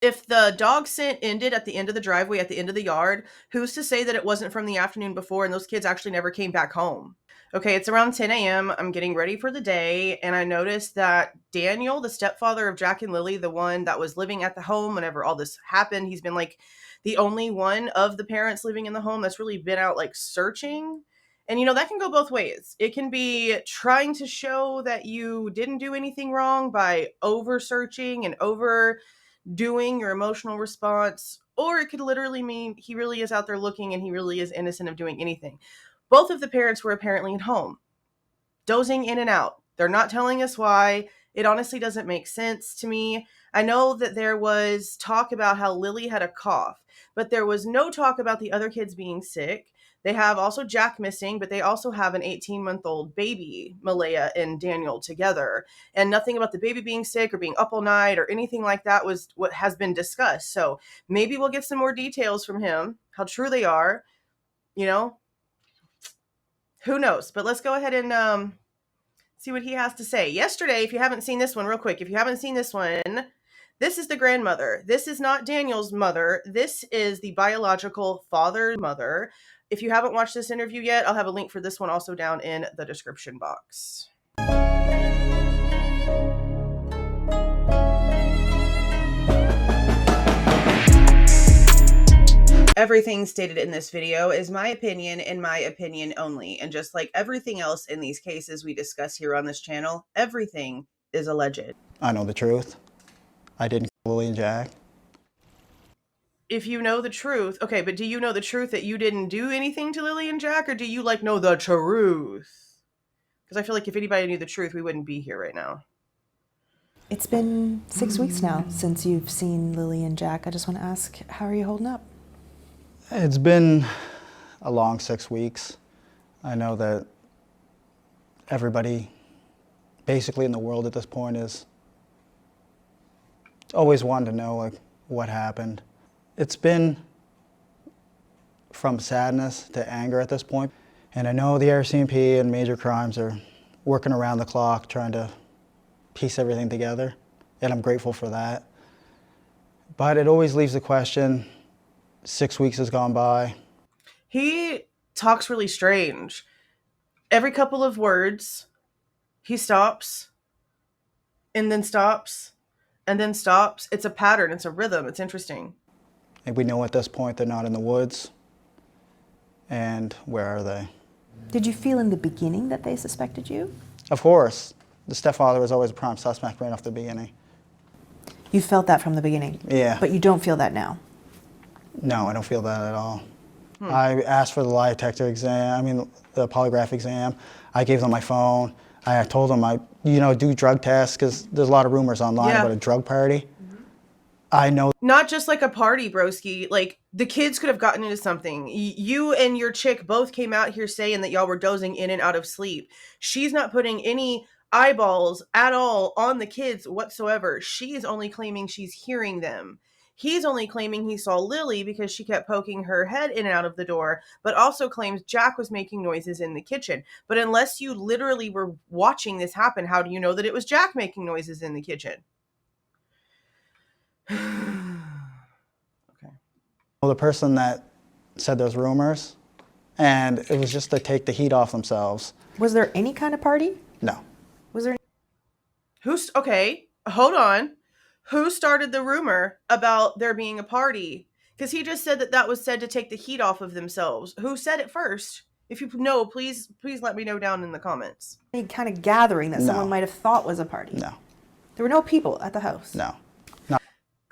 if the dog scent ended at the end of the driveway, at the end of the yard, who's to say that it wasn't from the afternoon before and those kids actually never came back home? Okay, it's around 10 a.m. I'm getting ready for the day, and I noticed that Daniel, the stepfather of Jack and Lilly, the one that was living at the home whenever all this happened, he's been like the only one of the parents living in the home that's really been out like searching. And that can go both ways. It can be trying to show that you didn't do anything wrong by over searching and over doing your emotional response, or it could literally mean he really is out there looking and he really is innocent of doing anything. Both of the parents were apparently at home, dozing in and out. They're not telling us why. It honestly doesn't make sense to me. I know that there was talk about how Lily had a cough, but there was no talk about the other kids being sick. They have also Jack missing, but they also have an 18-month-old baby, Malaya and Daniel, together. And nothing about the baby being sick or being up all night or anything like that was what has been discussed. So maybe we'll get some more details from him, how true they are. You know, who knows? But let's go ahead and see what he has to say. Yesterday, if you haven't seen this one, real quick, if you haven't seen this one, this is the grandmother. This is not Daniel's mother. This is the biological father's mother. If you haven't watched this interview yet, I'll have a link for this one also down in the description box. Everything stated in this video is my opinion and my opinion only. And just like everything else in these cases we discuss here on this channel, everything is alleged. I know the truth. I didn't kill Lily and Jack. If you know the truth, okay, but do you know the truth that you didn't do anything to Lily and Jack, or do you know the truth? Because I feel like if anybody knew the truth, we wouldn't be here right now. It's been 6 weeks now since you've seen Lily and Jack. I just want to ask, how are you holding up? It's been a long 6 weeks. I know that everybody basically in the world at this point is always wanting to know what happened. It's been from sadness to anger at this point. And I know the RCMP and major crimes are working around the clock trying to piece everything together, and I'm grateful for that. But it always leaves the question, 6 weeks has gone by. He talks really strange. Every couple of words, he stops, and then stops, and then stops. It's a pattern, it's a rhythm, it's interesting. And we know at this point they're not in the woods. And where are they? Did you feel in the beginning that they suspected you? Of course. The stepfather was always a prime suspect right off the beginning. You felt that from the beginning? Yeah. But you don't feel that now? No, I don't feel that at all. I asked for the lie detector exam, the polygraph exam. I gave them my phone. I told them I, do drug tests, because there's a lot of rumors online about a drug party. I know. Not just like a party, broski. Like, the kids could have gotten into something. You and your chick both came out here saying that y'all were dozing in and out of sleep. She's not putting any eyeballs at all on the kids whatsoever. She is only claiming she's hearing them. He's only claiming he saw Lily because she kept poking her head in and out of the door, but also claims Jack was making noises in the kitchen. But unless you literally were watching this happen, how do you know that it was Jack making noises in the kitchen? Okay. Well, the person that said those rumors, and it was just to take the heat off themselves. Was there any kind of party? No. Was there? Okay, hold on. Who started the rumor about there being a party? Because he just said that was said to take the heat off of themselves. Who said it first? If you know, please let me know down in the comments. Any kind of gathering that someone might have thought was a party? No. There were no people at the house? No.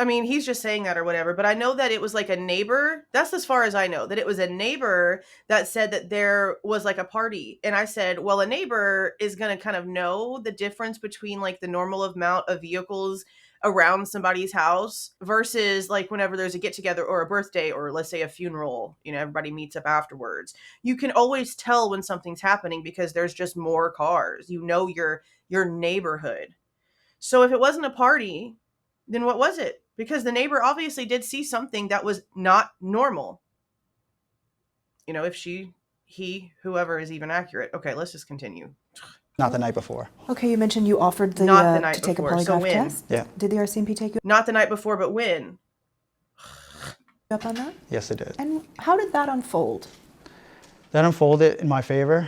I mean, he's just saying that or whatever, but I know that it was like a neighbor. That's as far as I know, that it was a neighbor that said that there was like a party. And I said, well, a neighbor is going to kind of know the difference between like the normal amount of vehicles around somebody's house versus like whenever there's a get together or a birthday or let's say a funeral, everybody meets up afterwards. You can always tell when something's happening because there's just more cars, your neighborhood. So if it wasn't a party, then what was it? Because the neighbor obviously did see something that was not normal. If he, whoever is even accurate. Okay, let's just continue. Not the night before. Okay, you mentioned you offered the, Not the night to take a before, so polygraph when? test. Yeah. Did the RCMP take you Not the night before, but when? up on that? Yes, it did. And how did that unfold? That unfolded in my favor.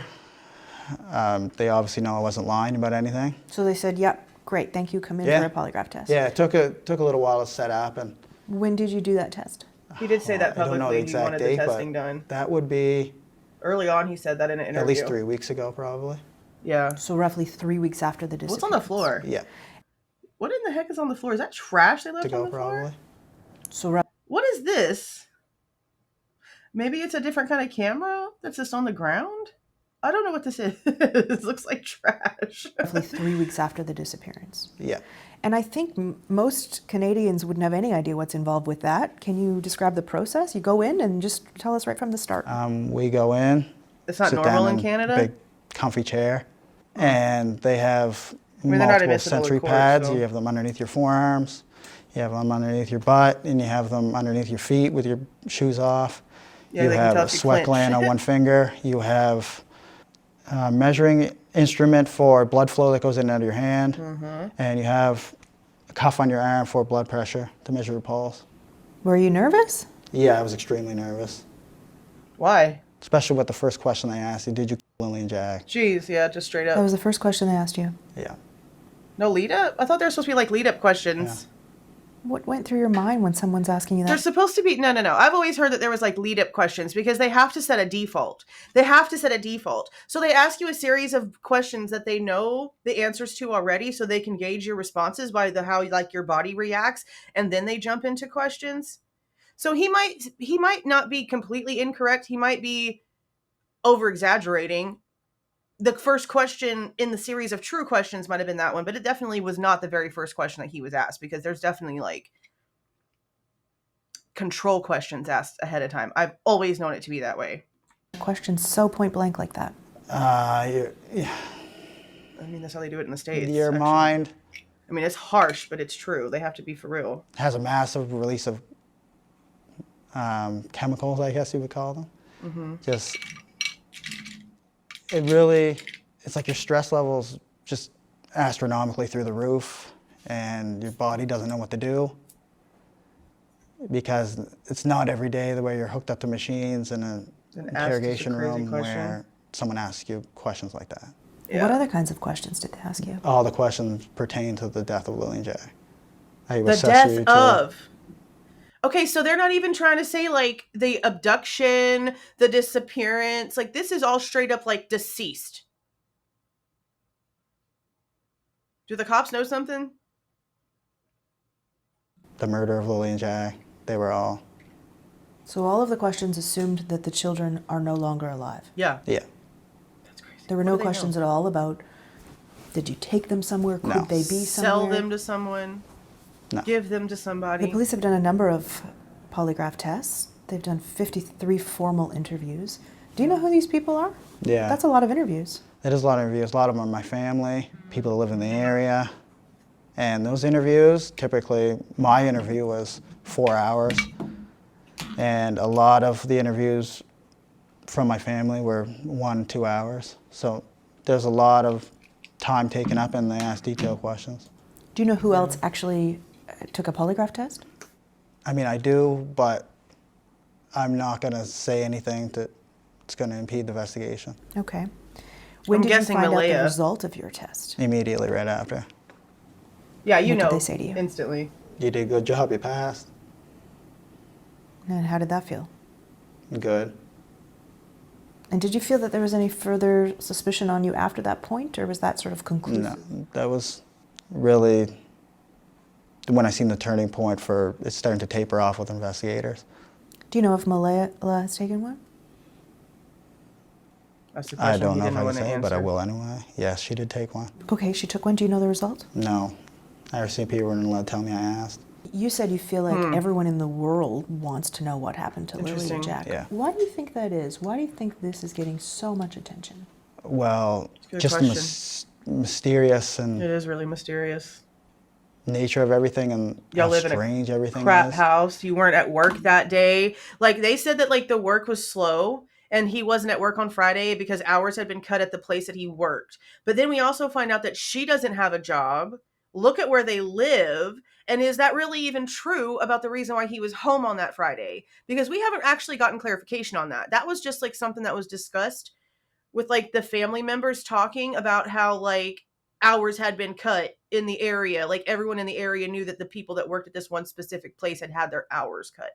They obviously know I wasn't lying about anything. So they said, yep, great, thank you, come in Yeah. for a polygraph test. Yeah, it took a little while to set up, and When did you do that test? He did say that I don't know publicly. the He exact wanted date, the testing but done. that would be Early on, he said that in an interview. at least 3 weeks ago, probably. Yeah. So roughly 3 weeks after the disappearance. What's on the floor? Yeah, What in the heck is on the floor? Is that trash they left to go on the floor? probably. So What is this? Maybe it's a different kind of camera that's just on the ground? I don't know what this is. It looks like trash. roughly 3 weeks after the disappearance. Yeah. And I think most Canadians wouldn't have any idea what's involved with that. Can you describe the process? You go in and just tell us right from the start. We go in. It's not sit normal down in Canada? a big, comfy chair, and they have mean, they're not multiple admissible in sensory court, pads. so- You have them underneath your forearms, you have them underneath your butt, and you have them underneath your feet with your shoes off. Yeah, you they can have tell a if you sweat clench. gland on one finger. You have a measuring instrument for blood flow that goes in and out of your hand, and you have a cuff on your arm for blood pressure to measure your pulse. Were you nervous? Yeah, I was extremely nervous, Why? especially with the first question they asked you, did you kill Lily and Jack? Jeez, yeah, just straight That up. was the first question they asked you. Yeah. No lead up? I thought there were supposed to be like lead up questions. What went through your mind when someone's asking you that? There's supposed to be no. I've always heard that there was like lead up questions because they have to set a default. They have to set a default. So they ask you a series of questions that they know the answers to already, so they can gauge your responses by the how like your body reacts, and then they jump into questions. So he might not be completely incorrect. He might be over exaggerating. The first question in the series of true questions might have been that one, but it definitely was not the very first question that he was asked, because there's definitely like control questions asked ahead of time. I've always known it to be that way. Questions so point blank like that. I mean, that's how they do it in the States. Your actually. mind I mean, it's harsh, but it's true. They have to be for real. has a massive release of chemicals, I guess you would call them. Just, it's like your stress levels just astronomically through the roof, and your body doesn't know what to do, because it's not every day the way you're hooked up to machines in an interrogation room where someone asks you questions like that. Yeah. What other kinds of questions did they ask you? All the questions pertain to the death of Lily and Jack. How you The assess you death to- of. Okay, so they're not even trying to say like the abduction, the disappearance. Like this is all straight up like deceased. Do the cops know something? the murder of Lily and Jack. They were all, So all of the questions assumed that the children are no longer alive. Yeah. yeah. That's crazy. There were What no do they questions know? at all about, did you take them somewhere? Could No. they be somewhere? Sell them to someone. No. Give them to somebody. The police have done a number of polygraph tests. They've done 53 formal interviews. Do you know who these people are? Yeah. That's a lot of interviews. It is a lot of interviews. A lot of them are my family, people that live in the area. And those interviews, typically, my interview was 4 hours. And a lot of the interviews from my family were 1, 2 hours. So there's a lot of time taken up, and they ask detailed questions. Do you know who else actually took a polygraph test? I mean, I do, but I'm not going to say anything that's going to impede the investigation. Okay. When I'm did you guessing find out Malaya. the result of your test? Immediately right after. Yeah, you What did know. they say to you? Instantly. You did a good job, you passed. And how did that feel? Good. And did you feel that there was any further suspicion on you after that point, or was that sort of conclusive? No, that was really when I seen the turning point for it starting to taper off with investigators. Do you know if Malaya has taken one? That's the I question don't he know if didn't I can want to say it, but I answer. will anyway. Yes, she did take one. Okay, she took one. Do you know the result? No. RCMP weren't allowed to tell me I asked. You said you feel like everyone in the world wants to know what happened to Lily Interesting. and Jack. Yeah. Why do you think that is? Why do you think this is getting so much attention? Well, Good just question. the mysterious and It is really mysterious. nature of everything, and Y'all how live in a strange everything Crap is. house. You weren't at work that day. Like they said that like the work was slow and he wasn't at work on Friday because hours had been cut at the place that he worked. But then we also find out that she doesn't have a job. Look at where they live. And is that really even true about the reason why he was home on that Friday? Because we haven't actually gotten clarification on that. That was just like something that was discussed with like the family members talking about how like hours had been cut in the area. Like everyone in the area knew that the people that worked at this one specific place had had their hours cut.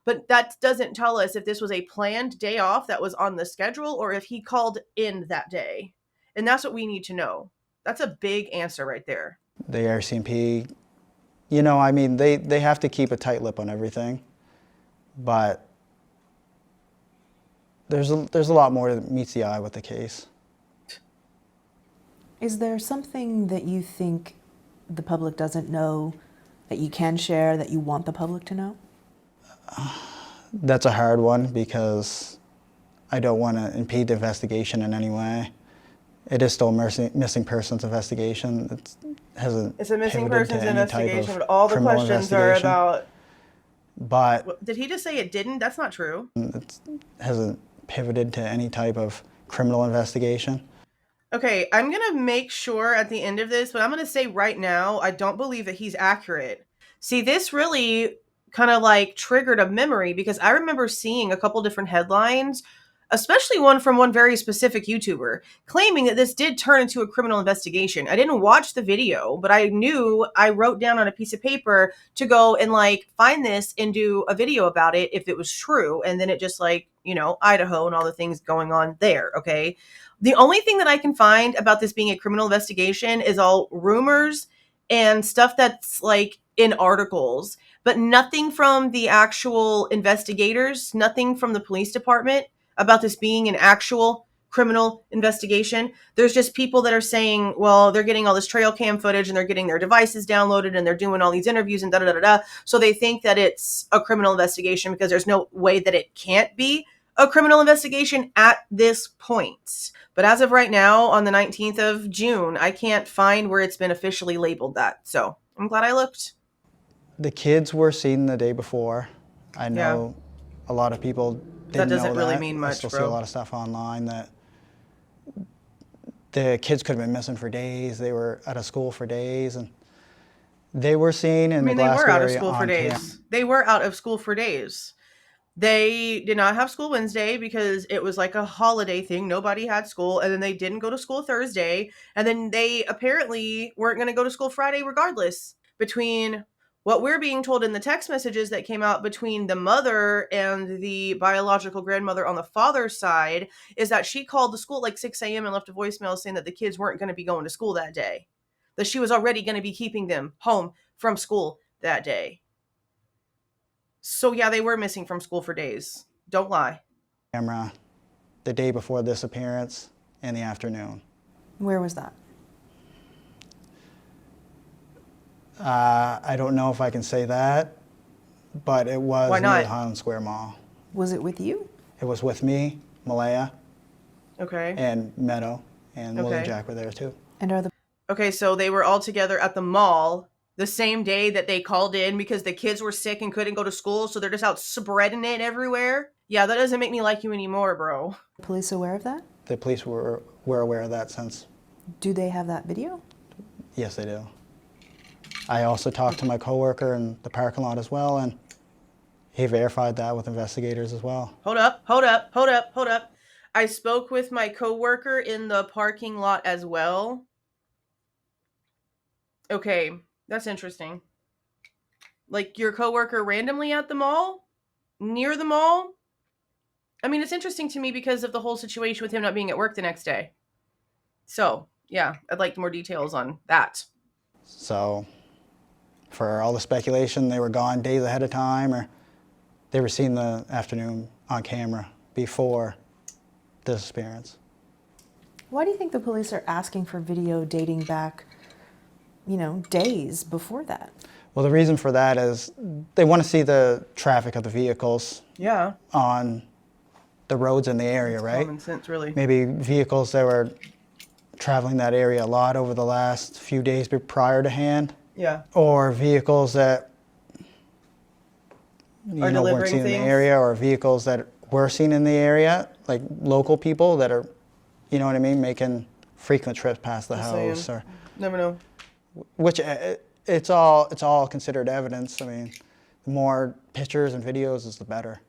But that doesn't tell us if this was a planned day off that was on the schedule or if he called in that day. And that's what we need to know. That's a big answer right there. The RCMP, you know, I mean, they have to keep a tight lip on everything, but there's a lot more that meets the eye with the case. Is there something that you think the public doesn't know that you can share that you want the public to know? That's a hard one because I don't want to impede the investigation in any way. It is still a missing persons investigation. It's a missing persons investigation, but all the questions are about. But did he just say it didn't? That's not true. It hasn't pivoted to any type of criminal investigation. Okay, I'm going to make sure at the end of this, but I'm going to say right now, I don't believe that he's accurate. See, this really kind of like triggered a memory because I remember seeing a couple different headlines, especially one from one very specific YouTuber, claiming that this did turn into a criminal investigation. I didn't watch the video, but I knew I wrote down on a piece of paper to go and like find this and do a video about it if it was true. And then it just like, you know, Idaho and all the things going on there, okay? The only thing that I can find about this being a criminal investigation is all rumors and stuff that's like in articles, but nothing from the actual investigators, nothing from the police department about this being an actual criminal investigation. There's just people that are saying, well, they're getting all this trail cam footage and they're getting their devices downloaded and they're doing all these interviews and da da da da. So they think that it's a criminal investigation because there's no way that it can't be a criminal investigation at this point. But as of right now, on the 19th of June, I can't find where it's been officially labeled that. So I'm glad I looked. The kids were seen the day before. I know a lot of people didn't know that. That doesn't really mean much, I still bro. see a lot of stuff online that the kids could have been missing for days. They were out of school for days, and they were seen in the Glasgow area. They were out of school for days. They were out of school for days. They did not have school Wednesday because it was like a holiday thing. Nobody had school. And then they didn't go to school Thursday. And then they apparently weren't going to go to school Friday regardless. Between what we're being told in the text messages that came out between the mother and the biological grandmother on the father's side is that she called the school at like 6 a.m. and left a voicemail saying that the kids weren't going to be going to school that day. That she was already going to be keeping them home from school that day. So yeah, they were missing from school for days. Don't lie. Camera the day before this appearance in the afternoon. Where was that? I don't know if I can say that, but it was near the Highland Square Mall. Was it with you? It was with me, Malaya, okay, and Meadow, and Lily and Jack were there too. And are the Okay, so they were all together at the mall the same day that they called in because the kids were sick and couldn't go to school, so they're just out spreading it everywhere? Yeah, that doesn't make me like you anymore, bro. police aware of that? The police were aware of that since. Do they have that video? Yes, they do. I also talked to my coworker in the parking lot as well, and he verified that with investigators as well. Hold up. I spoke with my coworker in the parking lot as well. Okay, that's interesting. Like your coworker randomly at the mall? Near the mall? I mean, it's interesting to me because of the whole situation with him not being at work the next day. So, yeah, I'd like more details on that. So, for all the speculation, they were gone days ahead of time, or they were seen the afternoon on camera before the disappearance. Why do you think the police are asking for video dating back, days before that? Well, the reason for that is they want to see the traffic of the vehicles on the roads in the area, right? Common sense, really. Maybe vehicles that were traveling that area a lot over the last few days prior to hand. Yeah. Or vehicles that weren't seen in the area, or vehicles that we're seeing in the area, like local people that are, you know what I mean, making frequent trips past the house, or Never know. which it's all considered evidence. I mean, the more pictures and videos is the better.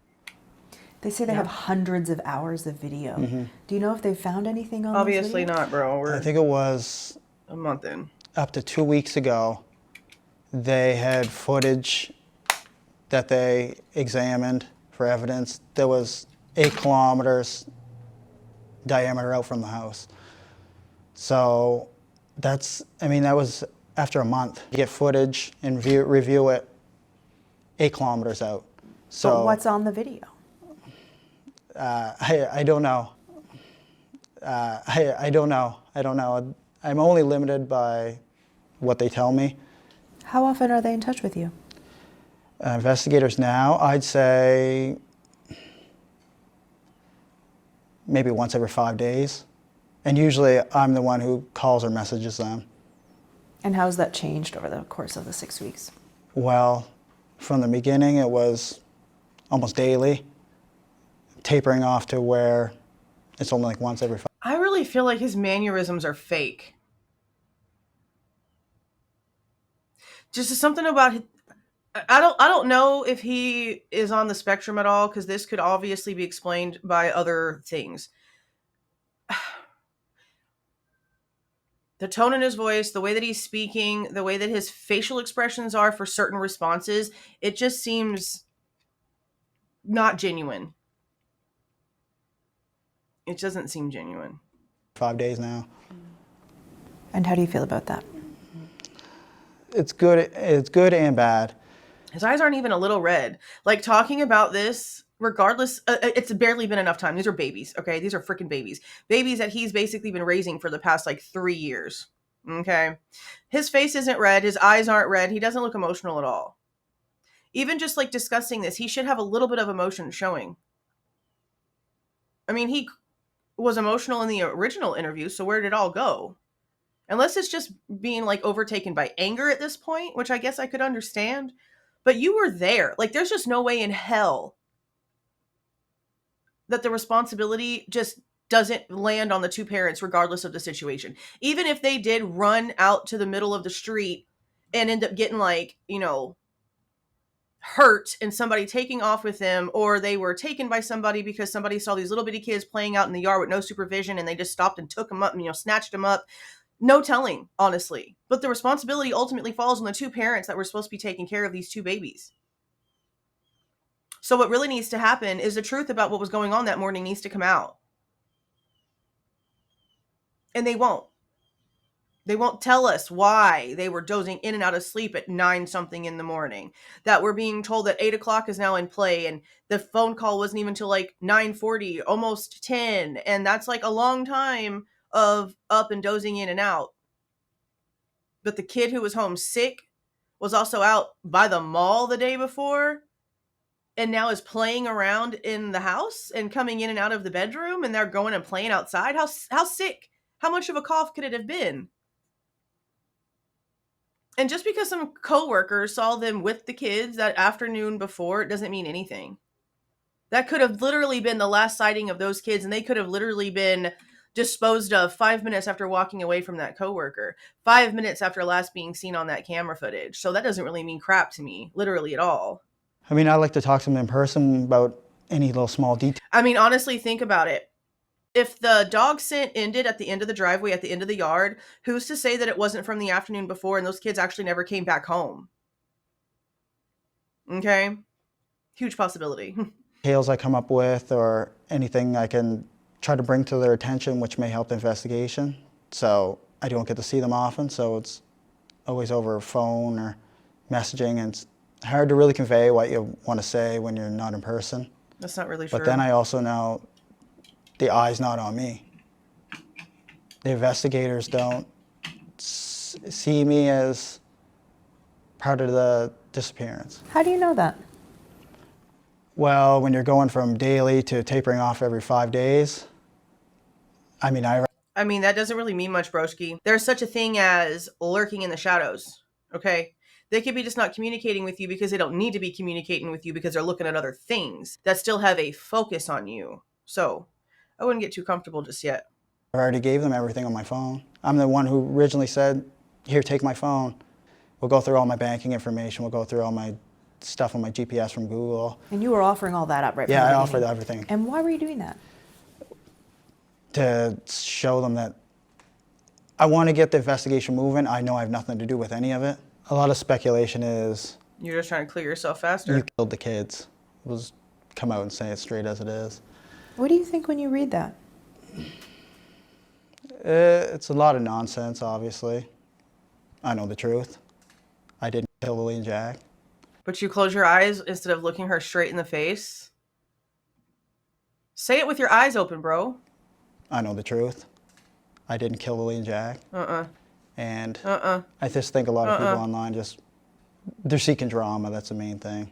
They say they have hundreds of hours of video. Do you know if they've found anything on Obviously those videos? not, bro. I think it was A month in. up to 2 weeks ago, they had footage that they examined for evidence that was 8 kilometers diameter out from the house. So that was after a month. You get footage and review it 8 kilometers out. So But what's on the video? I don't know. I don't know. I'm only limited by what they tell me. How often are they in touch with you? Investigators now, I'd say maybe once every 5 days. And usually I'm the one who calls or messages them. And how has that changed over the course of the 6 weeks? Well, from the beginning it was almost daily, tapering off to where it's only like once every 5. I really feel like his mannerisms are fake. Just something about I don't know if he is on the spectrum at all, because this could obviously be explained by other things. The tone in his voice, the way that he's speaking, the way that his facial expressions are for certain responses, it just seems not genuine. It doesn't seem genuine. 5 days now. And how do you feel about that? It's good and bad. His eyes aren't even a little red. Like, talking about this, regardless, it's barely been enough time. These are babies, okay? These are freaking babies. Babies that he's basically been raising for the past, 3 years, okay? His face isn't red. His eyes aren't red. He doesn't look emotional at all. Even just, discussing this, he should have a little bit of emotion showing. I mean, he was emotional in the original interview, so where did it all go? Unless it's just being, overtaken by anger at this point, which I guess I could understand. But you were there. There's just no way in hell that the responsibility just doesn't land on the two parents regardless of the situation. Even if they did run out to the middle of the street and end up getting, hurt and somebody taking off with them, or they were taken by somebody because somebody saw these little bitty kids playing out in the yard with no supervision and they just stopped and took them up and, snatched them up. No telling, honestly. But the responsibility ultimately falls on the two parents that were supposed to be taking care of these two babies. So what really needs to happen is the truth about what was going on that morning needs to come out. And they won't. They won't tell us why they were dozing in and out of sleep at 9-something in the morning. That we're being told that 8 o'clock is now in play, and the phone call wasn't even till 9:40, almost 10. And that's a long time of up and dozing in and out. But the kid who was home sick was also out by the mall the day before, and now is playing around in the house and coming in and out of the bedroom, and they're going and playing outside. How sick? How much of a cough could it have been? And just because some coworkers saw them with the kids that afternoon before, it doesn't mean anything. That could have literally been the last sighting of those kids, and they could have literally been disposed of 5 minutes after walking away from that coworker, 5 minutes after last being seen on that camera footage. So that doesn't really mean crap to me, literally at all. I mean, I like to talk to them in person about any little small detail. I mean, honestly, think about it. If the dog scent ended at the end of the driveway, at the end of the yard, who's to say that it wasn't from the afternoon before and those kids actually never came back home? Okay? Huge possibility. Details I come up with or anything I can try to bring to their attention which may help the investigation. So I don't get to see them often, so it's always over phone or messaging, and it's hard to really convey what you want to say when you're not in person. That's not really true. But then I also know the eye's not on me. The investigators don't see me as part of the disappearance. How do you know that? Well, when you're going from daily to tapering off every 5 days, I mean, that doesn't really mean much, broski. There's such a thing as lurking in the shadows, okay? They could be just not communicating with you because they don't need to be communicating with you because they're looking at other things that still have a focus on you. So I wouldn't get too comfortable just yet. I already gave them everything on my phone. I'm the one who originally said, here, take my phone. We'll go through all my banking information. We'll go through all my stuff on my GPS from Google. And you were offering all that up right from Yeah, the I beginning. offered everything. And why were you doing that? To show them that I want to get the investigation moving. I know I have nothing to do with any of it. A lot of speculation is You're just trying to clear yourself faster. you killed the kids. We'll just come out and say it straight as it is. What do you think when you read that? It's a lot of nonsense, obviously. I know the truth. I didn't kill Lily and Jack. But you close your eyes instead of looking her straight in the face. Say it with your eyes open, bro. I know the truth. I didn't kill Lily and Jack. And I just think a lot of people online they're seeking drama. That's the main thing.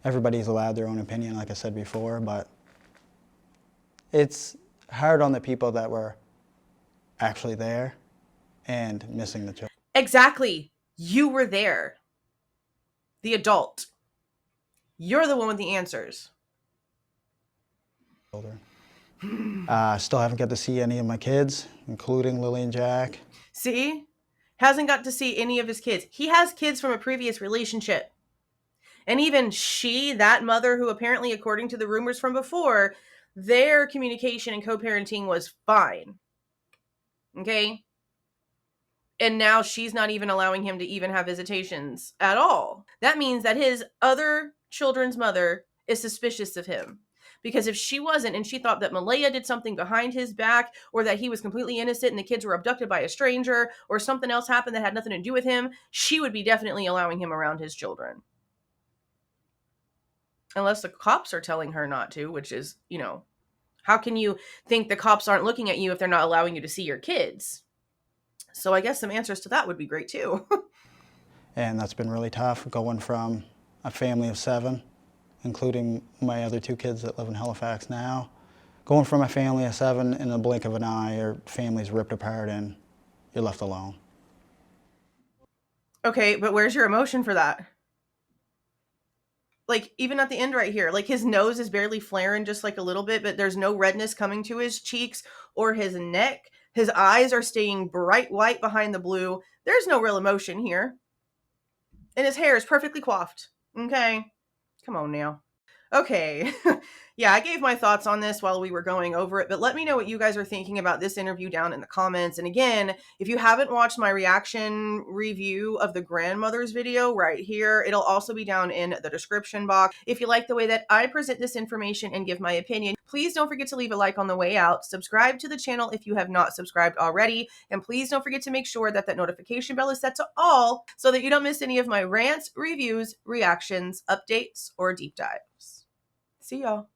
Everybody's allowed their own opinion, like I said before, but it's hard on the people that were actually there and missing the children. Exactly. You were there. The adult. You're the one with the answers. Still haven't got to see any of my kids, including Lily and Jack. See? Hasn't got to see any of his kids. He has kids from a previous relationship. And even she, that mother who apparently, according to the rumors from before, their communication and co-parenting was fine. Okay? And now she's not even allowing him to even have visitations at all. That means that his other children's mother is suspicious of him. Because if she wasn't, and she thought that Malaya did something behind his back, or that he was completely innocent and the kids were abducted by a stranger, or something else happened that had nothing to do with him, she would be definitely allowing him around his children. Unless the cops are telling her not to, which is, how can you think the cops aren't looking at you if they're not allowing you to see your kids? So I guess some answers to that would be great too. And that's been really tough, going from a family of 7, including my other 2 kids that live in Halifax now. Going from a family of 7 in the blink of an eye, your family's ripped apart and you're left alone. Okay, but where's your emotion for that? Like, even at the end right here, like his nose is barely flaring just like a little bit, but there's no redness coming to his cheeks or his neck. His eyes are staying bright white behind the blue. There's no real emotion here. And his hair is perfectly coiffed. Okay. Come on now. Okay. Yeah, I gave my thoughts on this while we were going over it, but let me know what you guys are thinking about this interview down in the comments. And again, if you haven't watched my reaction review of the grandmother's video right here, it'll also be down in the description box. If you like the way that I present this information and give my opinion, please don't forget to leave a like on the way out. Subscribe to the channel if you have not subscribed already. And please don't forget to make sure that that notification bell is set to all so that you don't miss any of my rants, reviews, reactions, updates, or deep dives. See y'all.